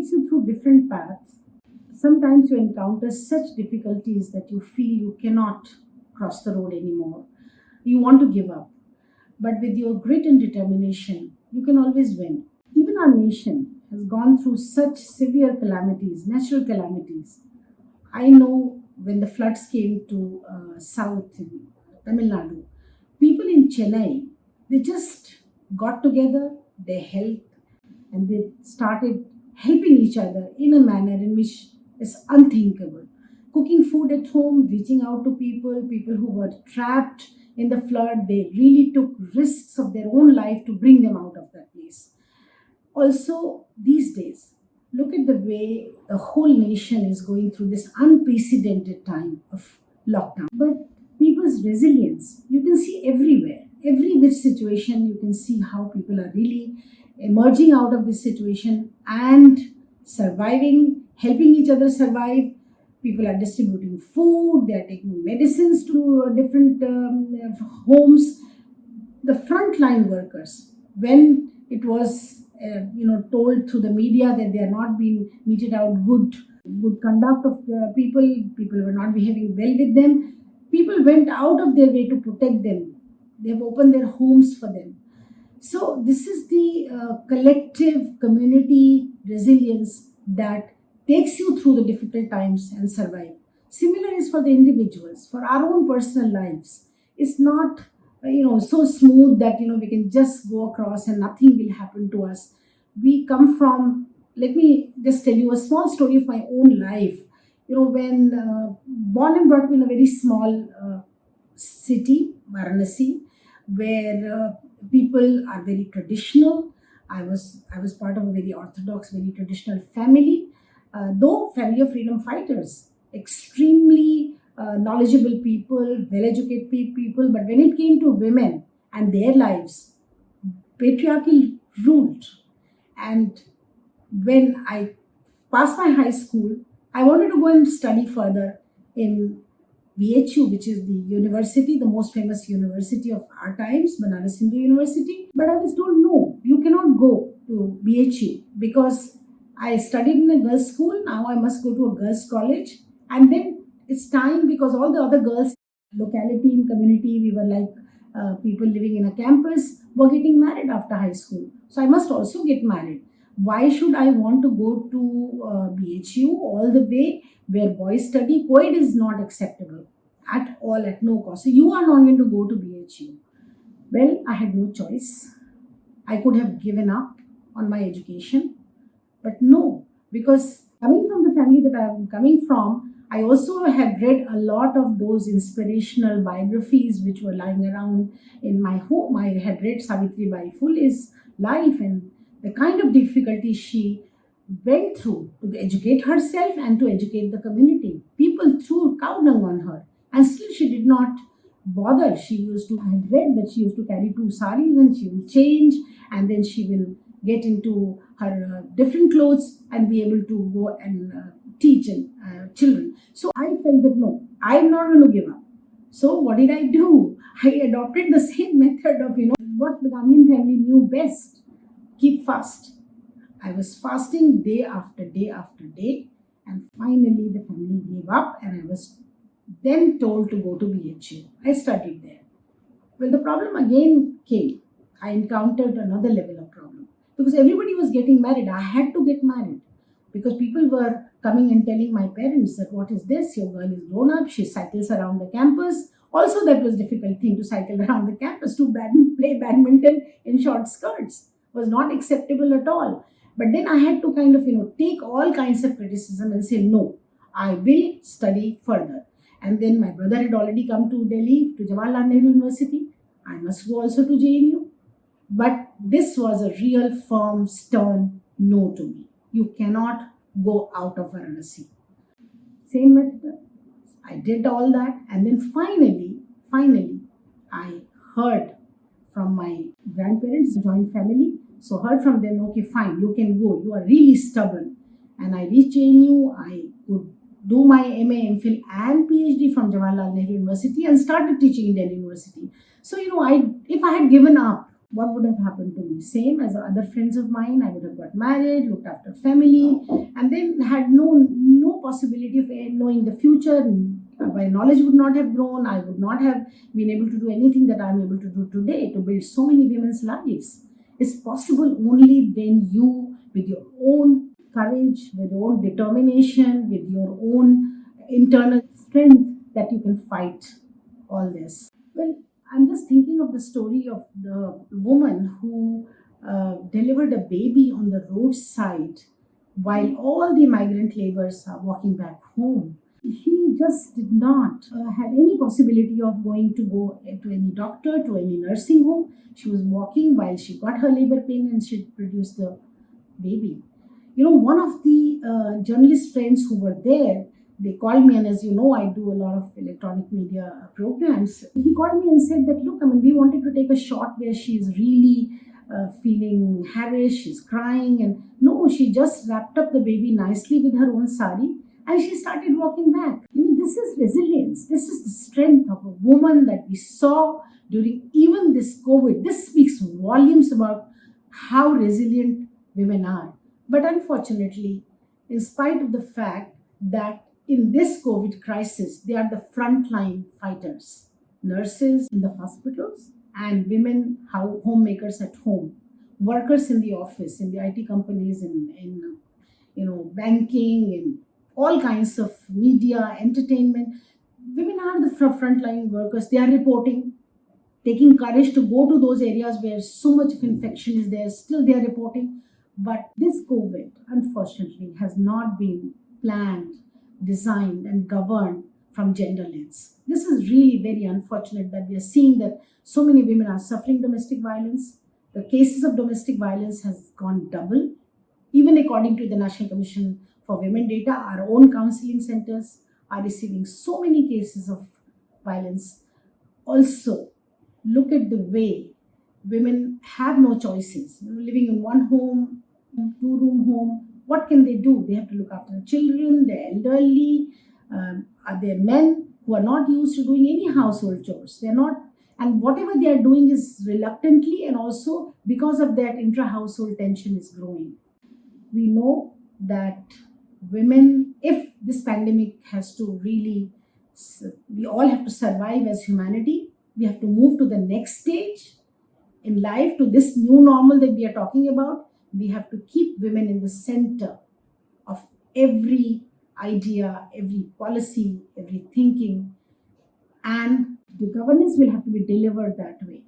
takes you through different paths. Sometimes you encounter such difficulties that you feel you cannot cross the road anymore. You want to give up. But with your grit and determination, you can always win. Even our nation has gone through such severe calamities, natural calamities. I know when the floods came to south in Tamil Nadu, people in Chennai, they just got together, they helped, and they started helping each other in a manner in which is unthinkable. Cooking food at home, reaching out to people who were trapped in the flood, they really took risks of their own life to bring them out of that place. Also, these days, look at the way the whole nation is going through this unprecedented time of lockdown. But people's resilience, you can see everywhere. Every which situation, you can see how people are really emerging out of this situation and surviving, helping each other survive. People are distributing food, they are taking medicines to different homes. The frontline workers, when it was told through the media that they are not being meted out good conduct of people were not behaving well with them, people went out of their way to protect them. They have opened their homes for them. So this is the collective community resilience that takes you through the difficult times and survive. Similar is for the individuals, for our own personal lives. It's not so smooth that we can just go across and nothing will happen to us. We come from, let me just tell you a small story of my own life. When born and brought up in a very small city, Varanasi, where people are very traditional. I was part of a very orthodox, very traditional family, though family of freedom fighters, extremely knowledgeable people, well-educated people. But when it came to women and their lives, patriarchy ruled. And when I passed my high school, I wanted to go and study further in BHU, which is the university, the most famous university of our times, Banaras Hindu University. But I was told, no, you cannot go to BHU because I studied in a girls' school. Now I must go to a girls' college. And then it's time because all the other girls, locality and community, we were like people living in a campus, were getting married after high school. So I must also get married. Why should I want to go to BHU all the way where boys study? Co-ed is not acceptable at all, at no cost. So you are not going to go to BHU. Well, I had no choice. I could have given up on my education. But no, because coming from the family that I am coming from, I also had read a lot of those inspirational biographies which were lying around in my home. I had read Savitribai Phule's life and the kind of difficulty she went through to educate herself and to educate the community. People threw cow dung on her and still she did not bother. I had read that she used to carry 2 saris and she will change and then she will get into her different clothes and be able to go and teach children. So I felt that no, I'm not going to give up. So what did I do? I adopted the same method of, what the Gandhian family knew best. Keep fast. I was fasting day after day after day, and finally the family gave up and I was then told to go to BHU. I studied there. Well, the problem again came. I encountered another level of problem because everybody was getting married. I had to get married because people were coming and telling my parents that what is this? Your girl is grown up. She cycles around the campus. Also, that was a difficult thing to cycle around the campus to play badminton in short skirts. Was not acceptable at all. But then I had to kind of, take all kinds of criticism and say, no, I will study further. And then my brother had already come to Delhi, to Jawaharlal Nehru University. I must go also to JNU. But this was a real firm, stern no to me. You cannot go out of Varanasi. Same method. I did all that. And then finally, I heard from my grandparents, joint family. So heard from them, okay, fine, you can go. You are really stubborn. And I reached JNU. I could do my MA, MPhil and PhD from Jawaharlal Nehru University and started teaching in Delhi University. So, if I had given up, what would have happened to me? Same as other friends of mine, I would have got married, looked after family, and then had no possibility of knowing the future. My knowledge would not have grown. I would not have been able to do anything that I'm able to do today to build so many women's lives. It's possible only when you, with your own courage, with your own determination, with your own internal strength, that you can fight all this. Well, I'm just thinking of the story of the woman who delivered a baby on the roadside while all the migrant laborers are walking back home. She just did not have any possibility of go to any doctor, to any nursing home. She was walking while she got her labor pain and she produced the baby. One of the journalist friends who were there, they called me, and as you know, I do a lot of electronic media programs. He called me and said that, look, we wanted to take a shot where she's really feeling harassed, she's crying, and no, she just wrapped up the baby nicely with her own sari and she started walking back. This is resilience. This is the strength of a woman that we saw during even this COVID. This speaks volumes about how resilient women are. But unfortunately, in spite of the fact that in this COVID crisis, they are the frontline fighters, nurses in the hospitals and women homemakers at home, workers in the office, in the IT companies, in banking, in all kinds of media, entertainment. Women are the frontline workers. They are reporting, taking courage to go to those areas where so much of infection is there. Still, they are reporting. But this COVID, unfortunately, has not been planned, designed, and governed from gender lens. This is really very unfortunate that we are seeing that so many women are suffering domestic violence. The cases of domestic violence has gone double. Even according to the National Commission for Women data, our own counseling centers are receiving so many cases of violence. Also, look at the way women have no choices. Living in one home, two-room home, what can they do? They have to look after the children, the elderly. Are there men who are not used to doing any household chores? They're not, and whatever they are doing is reluctantly, and also because of that, intra-household tension is growing. We know that women, if this pandemic has to really, we all have to survive as humanity. We have to move to the next stage in life, to this new normal that we are talking about. We have to keep women in the center of every idea, every policy, every thinking, and the governance will have to be delivered that way.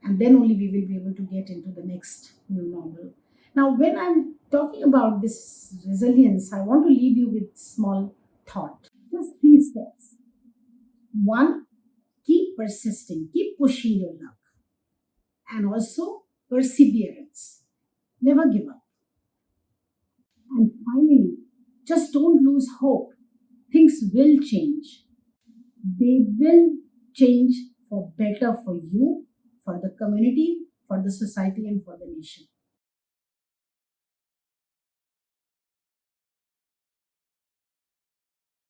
And then only we will be able to get into the next new normal. Now, when I'm talking about this resilience, I want to leave you with small thought. Just 3 steps. 1, keep persisting, keep pushing your luck. And also perseverance. Never give up. And finally, just don't lose hope. Things will change. They will change for better for you, for the community, for the society, and for the nation.